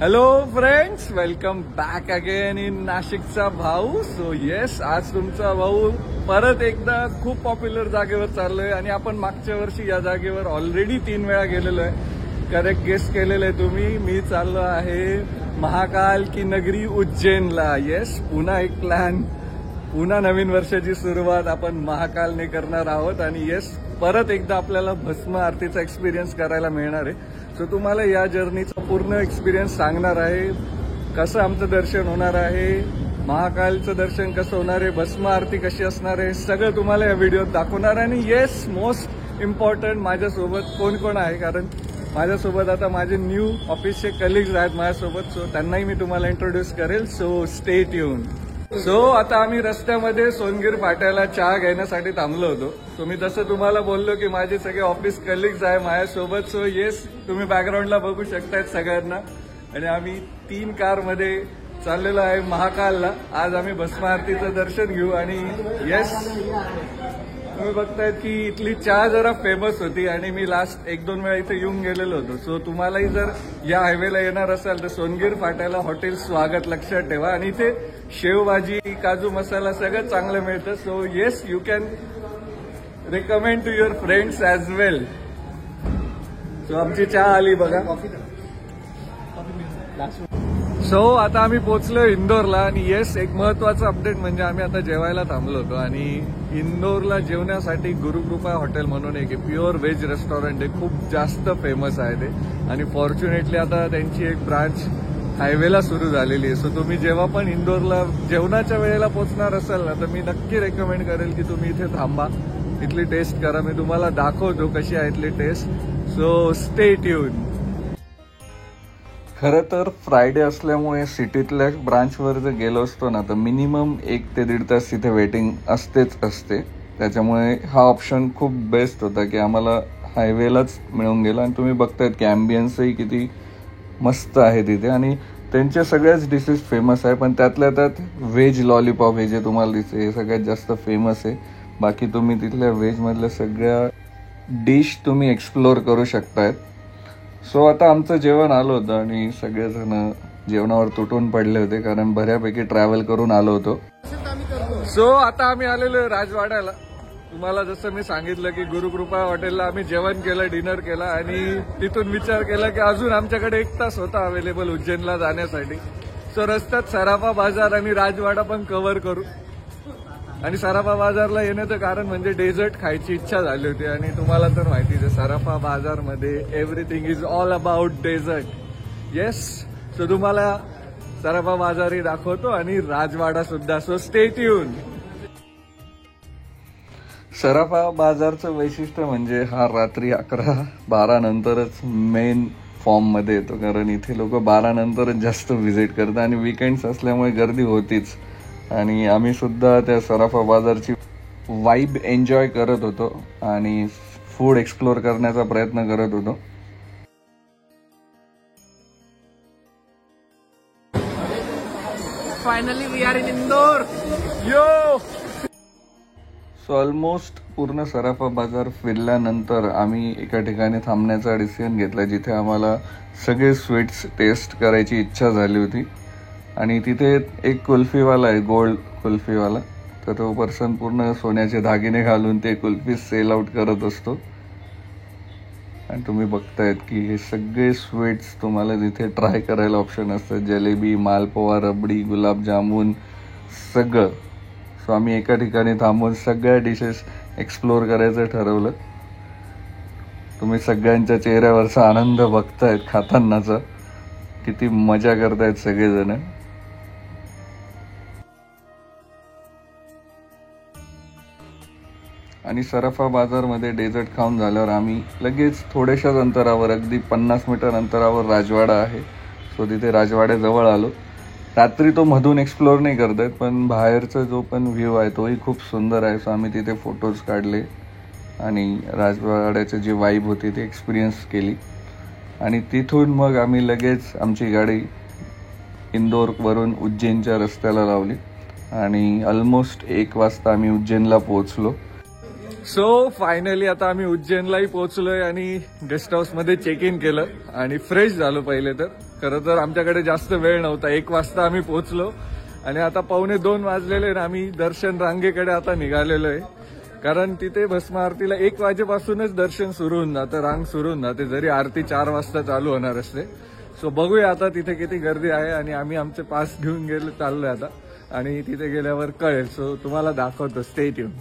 Hello friends, welcome back again in नाशिकचा भाऊ. So yes, आज तुमचा भाऊ परत एकदा खूप पॉप्युलर जागेवर चाललोय आणि आपण मागच्या वर्षी या जागेवर ऑलरेडी 3 वेळा गेलेलो आहे. करेक्ट गेस केलेलं आहे तुम्ही. मी चाललो आहे महाकाल की नगरी उज्जैनला. येस, पुन्हा एक प्लॅन, पुन्हा नवीन वर्षाची सुरुवात आपण महाकालने करणार आहोत. आणि येस, परत एकदा आपल्याला भस्म आरतीचा एक्सपिरियन्स करायला मिळणार आहे. सो तुम्हाला या जर्नीचा पूर्ण एक्सपिरियन्स सांगणार आहे. कसं आमचं दर्शन होणार आहे, महाकालचं दर्शन कसं होणार आहे, भस्म आरती कशी असणार आहे, सगळं तुम्हाला या व्हिडिओत दाखवणार. आणि येस, मोस्ट इम्पॉर्टंट, माझ्यासोबत कोण कोण आहे, कारण माझ्यासोबत आता माझे न्यू ऑफिसचे कलिग्स आहेत माझ्यासोबत. सो त्यांनाही मी तुम्हाला इंट्रोड्यूस करेल. So stay tune. सो आता आम्ही रस्त्यामध्ये सोनगीर फाट्याला चहा घेण्यासाठी थांबलो होतो. सो मी जसं तुम्हाला बोललो की माझे सगळे ऑफिस कलिग्स आहे माझ्यासोबत. सो येस, तुम्ही बॅकग्राऊंडला बघू शकतायत सगळ्यांना. आणि आम्ही 3 कारमध्ये चाललेलो आहे महाकालला. आज आम्ही भस्म आरतीचं दर्शन घेऊ. आणि येस, तुम्ही बघतायत की इथली चहा जरा फेमस होती आणि मी लास्ट 1-2 वेळा इथे येऊन गेलेलो होतो. सो तुम्हालाही जर या हायवेला येणार असाल तर सोनगीर फाट्याला हॉटेल स्वागत लक्षात ठेवा. आणि इथे शेवभाजी, काजू मसाला सगळं चांगलं मिळतं. So yes, you can recommend to your friends as well. So आमची चहा आली बघा. सो आता आम्ही पोहोचलो इंदोरला. आणि येस, एक महत्वाचं अपडेट म्हणजे आम्ही आता जेवायला थांबलो होतो. आणि इंदोरला जेवण्यासाठी गुरुकृपा हॉटेल म्हणून एक प्युअर व्हेज रेस्टॉरंट आहे, खूप जास्त फेमस आहे ते. आणि फॉर्च्युनेटली आता त्यांची एक ब्रांच हायवेला सुरू झालेली आहे. सो तुम्ही जेव्हा पण इंदोरला जेवणाच्या वेळेला पोहोचणार असाल ना, तर मी नक्की रेकमेंड करेल की तुम्ही इथे थांबा, इथली टेस्ट करा. मी तुम्हाला दाखवतो कशी आहे इथली टेस्ट. So stay tune. खरं तर फ्रायडे असल्यामुळे सिटीतल्या ब्रांचवर जर गेलो असतो ना, तर मिनिमम 1 ते 1.5 तास तिथे वेटिंग असतेच असते. त्याच्यामुळे हा ऑप्शन खूप बेस्ट होता की आम्हाला हायवेलाच मिळून गेला. आणि तुम्ही बघतायत की ॲम्बियन्सही किती मस्त आहे तिथे. आणि त्यांच्या सगळ्याच डिशेस फेमस आहे, पण त्यातल्या त्यात व्हेज लॉलीपॉप हे जे तुम्हाला दिसते हे सगळ्यात जास्त फेमस आहे. बाकी तुम्ही तिथल्या व्हेजमधल्या सगळ्या डिश तुम्ही एक्सप्लोअर करू शकतायत. सो आता आमचं जेवण आलं होतं आणि सगळेजण जेवणावर तुटून पडले होते, कारण बऱ्यापैकी ट्रॅव्हल करून आलो होतो. सो आता आम्ही आलेलो राजवाड्याला. तुम्हाला जसं मी सांगितलं की गुरुकृपा हॉटेलला आम्ही जेवण केलं, डिनर केला. आणि तिथून विचार केला की अजून आमच्याकडे 1 तास होता अवेलेबल उज्जैनला जाण्यासाठी. सो रस्त्यात सराफा बाजार आणि राजवाडा पण कव्हर करू. आणि सराफा बाजारला येण्याचं कारण म्हणजे डेझर्ट खायची इच्छा झाली होती. आणि तुम्हाला तर माहितीच आहे, सराफा बाजारमध्ये everything is all about dessert. Yes, so तुम्हाला सराफा बाजारही दाखवतो आणि राजवाडा सुद्धा. So stay tune. सराफा बाजारचं वैशिष्ट्य म्हणजे हा रात्री 11-12 नंतरच मेन फॉर्म मध्ये येतो, कारण इथे लोक 12 नंतरच जास्त व्हिजिट करतात. आणि वीकेंड्स असल्यामुळे गर्दी होतीच. आणि आम्ही सुद्धा त्या सराफा बाजारची वाईब एन्जॉय करत होतो आणि फूड एक्सप्लोअर करण्याचा प्रयत्न करत होतो. Finally we are in Indore. Yo. So almost पूर्ण सराफा बाजार फिरल्यानंतर आम्ही एका ठिकाणी थांबण्याचा डिसिजन घेतला, जिथे आम्हाला सगळे स्वीट्स टेस्ट करायची इच्छा झाली होती. आणि तिथे एक कुल्फीवाला आहे, गोल्ड कुल्फीवाला. तर तो पर्सन पूर्ण सोन्याचे दागिने घालून ते कुल्फी सेल आउट करत असतो. आणि तुम्ही बघतायत की हे सगळे स्वीट्स तुम्हाला तिथे ट्राय करायला ऑप्शन असतात. जलेबी, मालपोहा, रबडी, गुलाबजामुन सगळं. सो आम्ही एका ठिकाणी थांबून सगळ्या डिशेस एक्सप्लोअर करायचं ठरवलं. तुम्ही सगळ्यांच्या चेहऱ्यावरचा आनंद बघतायत खातानाचा, किती मजा करतायत सगळेजण. आणि सराफा बाजारमध्ये डेझर्ट खाऊन झाल्यावर आम्ही लगेच थोड्याशाच अंतरावर, अगदी 50 मीटर अंतरावर राजवाडा आहे. सो तिथे राजवाड्याजवळ आलो. रात्री तो मधून एक्सप्लोअर नाही करतायत, पण बाहेरचा जो पण व्ह्यू आहे तोही खूप सुंदर आहे. सो आम्ही तिथे फोटोज काढले आणि राजवाड्याची जी वाईब होती ती एक्सपिरियन्स केली. आणि तिथून मग आम्ही लगेच आमची गाडी इंदोरवरून उज्जैनच्या रस्त्याला लावली. आणि ऑलमोस्ट 1 वाजता आम्ही उज्जैनला पोहोचलो. सो फायनली आता आम्ही उज्जैनलाही पोहोचलोय आणि गेस्ट हाऊसमध्ये चेक इन केलं आणि फ्रेश झालो पहिले तर. खरं तर आमच्याकडे जास्त वेळ नव्हता, 1 वाजता आम्ही पोहोचलो आणि आता 1:45 वाजलेले आणि आम्ही दर्शन रांगेकडे आता निघालेलो आहे. कारण तिथे भस्म आरतीला 1 वाजेपासूनच दर्शन सुरू होऊन जातं, रांग सुरू होऊन जाते, जरी आरती 4 वाजता चालू होणार असते. सो बघूया आता तिथे किती गर्दी आहे आणि आम्ही आमचे पास घेऊन चाललोय आता आणि तिथे गेल्यावर कळेल. सो तुम्हाला दाखवतो, स्टे ट्यून.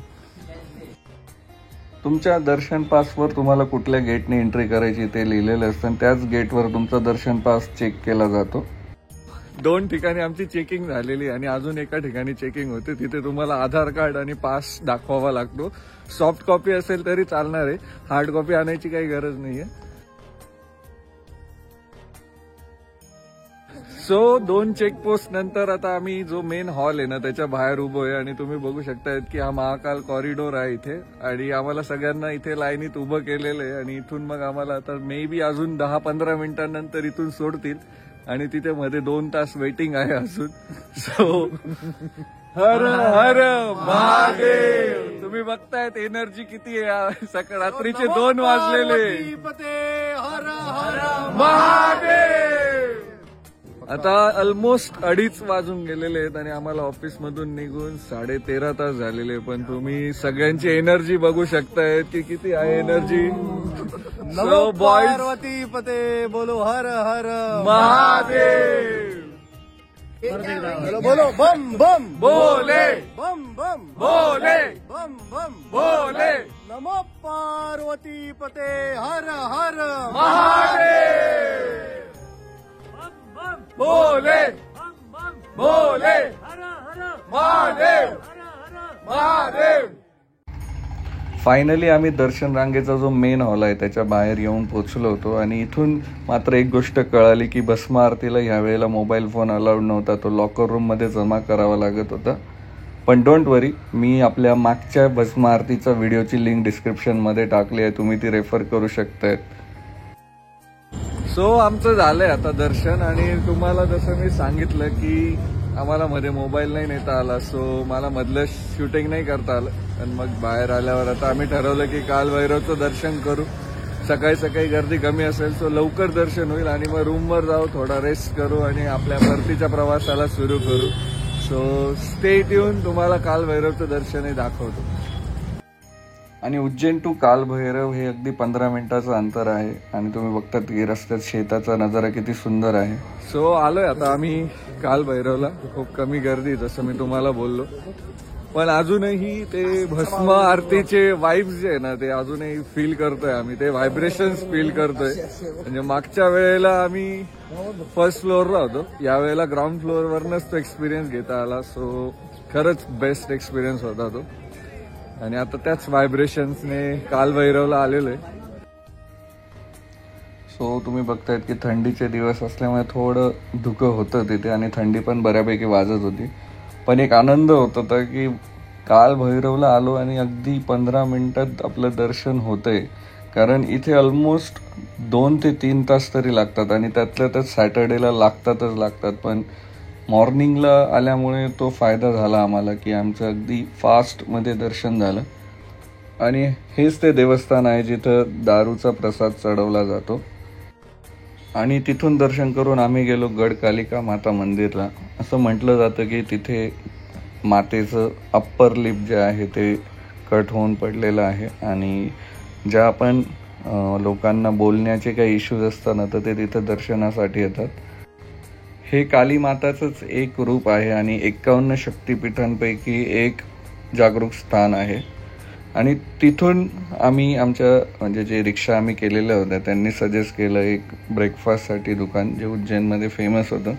तुमच्या दर्शन पासवर तुम्हाला कुठल्या गेटने एंट्री करायची ते लिहिलेलं असतं, त्याच गेटवर तुमचा दर्शन पास चेक केला जातो. 2 ठिकाणी आमची चेकिंग झालेली आणि अजून एका ठिकाणी चेकिंग होते. तिथे तुम्हाला आधार कार्ड आणि पास दाखवावा लागतो. सॉफ्ट कॉपी असेल तरी चालणार आहे, हार्ड कॉपी आणायची काही गरज नाहीये. सो 2 चेकपोस्ट नंतर आता आम्ही जो मेन हॉल आहे ना त्याच्या बाहेर उभो आहे आणि तुम्ही बघू शकतायत की हा महाकाल कॉरिडोर आहे इथे आणि आम्हाला सगळ्यांना इथे लाईनीत उभं केलेलं आहे आणि इथून मग आम्हाला आता मे बी अजून 10-15 मिनिटांनंतर इथून सोडतील आणि तिथे मध्ये 2 तास वेटिंग आहे अजून. सो हर हर महादेव. तुम्ही बघतायत एनर्जी किती आहे, सकाळ रात्रीचे 2 वाजलेले. हर हर महादेव. आता ऑलमोस्ट 2:30 वाजून गेलेले आहेत आणि आम्हाला ऑफिस मधून निघून 13.5 तास झालेले. पण तुम्ही सगळ्यांची एनर्जी बघू शकतायत की किती आहे एनर्जी. नमो पार्वती पते, बोलो हर हर महादेव. बोलो बम बम बोले बम बम बोले बम बम बोले. नमो पार्वती पते, हर हर महादेव. बोले बोले महादेव महादेव. फायनली आम्ही दर्शन रांगेचा जो मेन हॉल आहे त्याच्या बाहेर येऊन पोहोचलो होतो आणि इथून मात्र एक गोष्ट कळाली की भस्म आरतीला यावेळेला मोबाईल फोन अलाउड नव्हता, तो लॉकर रूम मध्ये जमा करावा लागत होता. पण डोंट वरी, मी आपल्या मागच्या भस्म आरतीचा व्हिडिओची लिंक डिस्क्रिप्शन मध्ये टाकली आहे, तुम्ही ती रेफर करू शकताय. सो आमचं झालंय आता दर्शन आणि तुम्हाला जसं मी सांगितलं की आम्हाला मध्ये मोबाईल नाही नेता आला, सो मला मधलं शूटिंग नाही करता आलं. आणि मग बाहेर आल्यावर आता आम्ही ठरवलं की काल भैरवचं दर्शन करू. सकाळी सकाळी गर्दी कमी असेल सो लवकर दर्शन होईल आणि मग रूमवर जाऊ, थोडा रेस्ट करू आणि आपल्या परतीच्या प्रवासाला सुरू करू. सो स्टे ट्यून, तुम्हाला काल भैरवचं दर्शनही दाखवतो. आणि उज्जैन टू काल भैरव हे अगदी 15 मिनिटाचं अंतर आहे आणि तुम्ही बघतात की रस्त्यात शेताचा नजारा किती सुंदर आहे. सो आलोय आता आम्ही काल भैरवला. खूप कमी गर्दी जसं मी तुम्हाला बोललो, पण अजूनही ते भस्म आरतीचे वाइब्स जे आहे ना ते अजूनही फील करतोय आम्ही, ते व्हायब्रेशन्स फील करतोय. म्हणजे मागच्या वेळेला आम्ही फर्स्ट फ्लोअरला होतो, यावेळेला ग्राउंड फ्लोअरवरनच तो एक्सपिरियन्स घेता आला. सो खरंच बेस्ट एक्सपिरियन्स होता तो आणि आता त्याच व्हायब्रेशन्सने काल भैरवला आलेलो आहे. सो तुम्ही बघतायत की थंडीचे दिवस असल्यामुळे थोडं धुकं होतं तिथे आणि थंडी पण बऱ्यापैकी वाजत होती. पण एक आनंद होत होता की काल भैरवला आलो आणि अगदी 15 मिनिटात आपलं दर्शन होतंय. कारण इथे ऑलमोस्ट 2 ते 3 तास तरी लागतात आणि त्यातल्या त्यात सॅटर्डेला लागतात. पण मॉर्निंगला आल्यामुळे तो फायदा झाला आम्हाला की आमचं अगदी फास्टमध्ये दर्शन झालं. आणि हेच ते देवस्थान आहे जिथं दारूचा प्रसाद चढवला जातो. आणि तिथून दर्शन करून आम्ही गेलो गडकालिका माता मंदिरला. असं म्हटलं जातं की तिथे मातेचं अप्पर लिप जे आहे ते कट होऊन पडलेलं आहे आणि ज्या आपण लोकांना बोलण्याचे काही इश्यूज असतात ना तर ते तिथं दर्शनासाठी येतात. हे काली माताचंच एक रूप आहे आणि 51 शक्तिपीठांपैकी एक जागरूक स्थान आहे. आणि तिथून आम्ही म्हणजे जे रिक्षा आम्ही केलेल्या होत्या त्यांनी सजेस्ट केलं एक ब्रेकफास्टसाठी दुकान जे उज्जैनमध्ये फेमस होतं.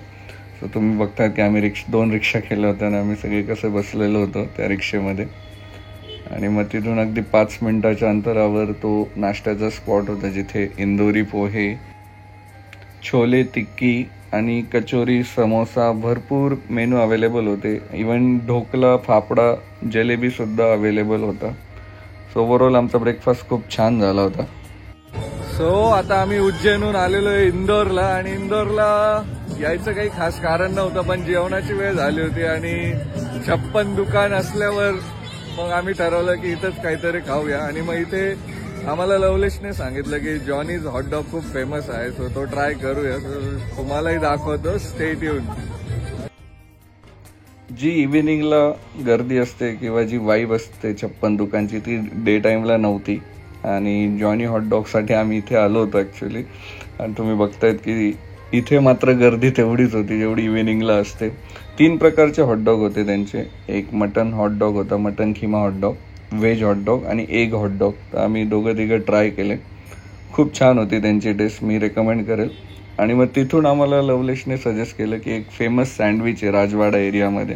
सो तुम्ही बघताय की आम्ही 2 रिक्षा केल्या होत्या आणि आम्ही सगळे कसे बसलेलो होतो त्या रिक्षेमध्ये. आणि मग तिथून अगदी 5 मिनिटाच्या अंतरावर तो नाश्त्याचा स्पॉट होता जिथे इंदोरी पोहे, छोले टिक्की आणि कचोरी, समोसा भरपूर मेनू अवेलेबल होते. इवन ढोकला, फाफडा, जलेबी सुद्धा अवेलेबल होता. सो ओव्हरऑल आमचा ब्रेकफास्ट खूप छान झाला होता. सो आता आम्ही उज्जैनहून आलेलो आहे इंदोरला आणि इंदोरला यायचं काही खास कारण नव्हतं, पण जेवणाची वेळ झाली होती आणि 56 दुकान असल्यावर मग आम्ही ठरवलं की इथंच काहीतरी खाऊया. आणि मग इथे आम्हाला लवलेशने सांगितलं की जॉनीज हॉटडॉग खूप फेमस आहे, सो तो ट्राय करूया. तुम्हालाही दाखवतो, स्टे ट्यून. जी इव्हिनिंगला गर्दी असते किंवा जी वाईब असते छप्पन दुकानची, ती डे टाईमला नव्हती. आणि जॉनी हॉटडॉगसाठी आम्ही इथे आलो होतो ॲक्च्युली. आणि तुम्ही बघतायत की इथे मात्र गर्दी तेवढीच होती जेवढी इव्हिनिंगला असते. 3 प्रकारचे हॉटडॉग होते त्यांचे. एक मटन हॉटडॉग होता, mutton keema hot dog, veg hot dog आणि एग हॉटडॉग. तर आम्ही दोघं तिघं ट्राय केले. खूप छान होती त्यांची टेस्ट, मी रेकमेंड करेल. आणि मग तिथून आम्हाला लवलेशने सजेस्ट केलं की एक फेमस सँडविच आहे राजवाडा एरियामध्ये.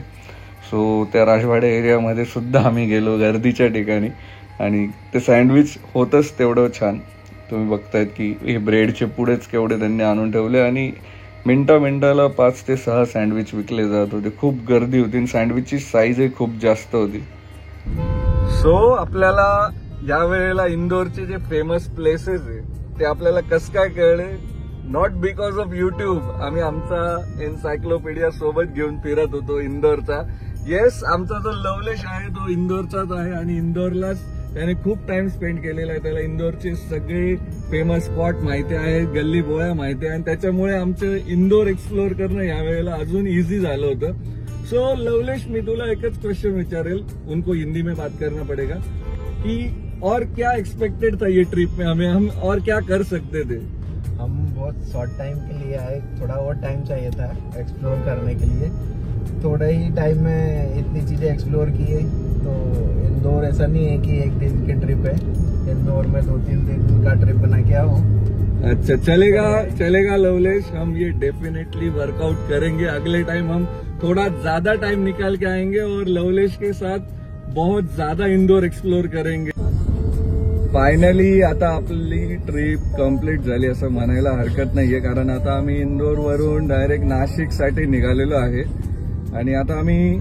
सो त्या राजवाडा एरियामध्ये सुद्धा आम्ही गेलो गर्दीच्या ठिकाणी. आणि ते सँडविच होतंच तेवढं छान. तुम्ही बघतायत की हे ब्रेडचे पुढेच केवढे त्यांनी आणून ठेवले आणि मिनटाला 5 ते 6 सँडविच विकले जात होते. खूप गर्दी होती आणि सँडविचची साईजही खूप जास्त होती. सो आपल्याला या वेळेला इंदोरचे जे फेमस प्लेसेस आहे ते आपल्याला कसं काय कळले? Not because of YouTube. आम्ही आमचा एन्सायक्लोपीडिया सोबत घेऊन फिरत होतो इंदोरचा. येस, आमचा जो लवलेश आहे तो इंदोरचाच आहे आणि इंदोरलाच त्याने खूप टाइम स्पेंड केलेला आहे. त्याला इंदोरचे सगळे फेमस स्पॉट माहिती आहेत, गल्ली बोळ्या माहिती आहे आणि त्याच्यामुळे आमचं इंदोर एक्सप्लोर करणं यावेळेला अजून इझी झालं होतं. सो लवलेश, मी तुला एकच क्वेश्चन विचारेल, उनको हिंदी में बात करना पड़ेगा, कि और क्या एक्सपेक्टेड था ये ट्रिप में, हम और क्या कर सकते थे? हम बहुत शॉर्ट टाइम के लिए आए, थोड़ा और टाइम चाहिए था एक्सप्लोर करने के लिए. थोड़े ही टाइम में इतनी चीजें एक्सप्लोर की है. तो इंदौर ऐसा नहीं है कि एक दिन की ट्रिप है, इंदौर में 2-3 दिन का ट्रिप बना के आओ. अच्छा, चलेगा लवलेश, हम ये डेफिनेटली वर्कआउट करेंगे. अगले टाइम हम थोड़ा ज्यादा टाइम निकाल के आएंगे और लवलेश के साथ बहुत ज्यादा इंदौर एक्सप्लोर करेंगे. फायनली आता आपली ट्रिप कंप्लीट झाली असं म्हणायला हरकत नाहीये, कारण आता आम्ही इंदोरवरून डायरेक्ट नाशिकसाठी निघालेलो आहे. आणि आता आम्ही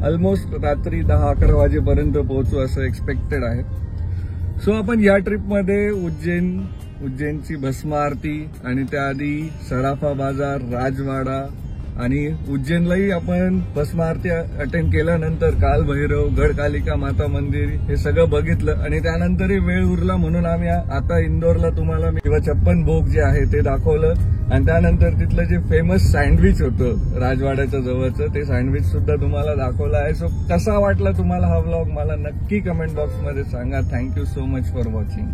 ऑलमोस्ट रात्री 10-11 वाजेपर्यंत पोहोचू असं एक्सपेक्टेड आहे. सो आपण या ट्रिपमध्ये उज्जैनची भस्म आरती आणि त्याआधी सराफा बाजार, राजवाडा आणि उज्जैनलाही आपण भस्म आरती अटेंड केल्यानंतर कालभैरव, गडकालिका माता मंदिर हे सगळं बघितलं. आणि त्यानंतरही वेळ उरला म्हणून आम्ही आता इंदोरला तुम्हाला किंवा 56 भोग जे आहे ते दाखवलं. आणि त्यानंतर तिथलं जे फेमस सँडविच होतं राजवाड्याच्या जवळचं, ते सँडविच सुद्धा तुम्हाला दाखवलं आहे. सो कसा वाटला तुम्हाला हा व्लॉग मला नक्की कमेंट बॉक्समध्ये सांगा. Thank you so much for watching.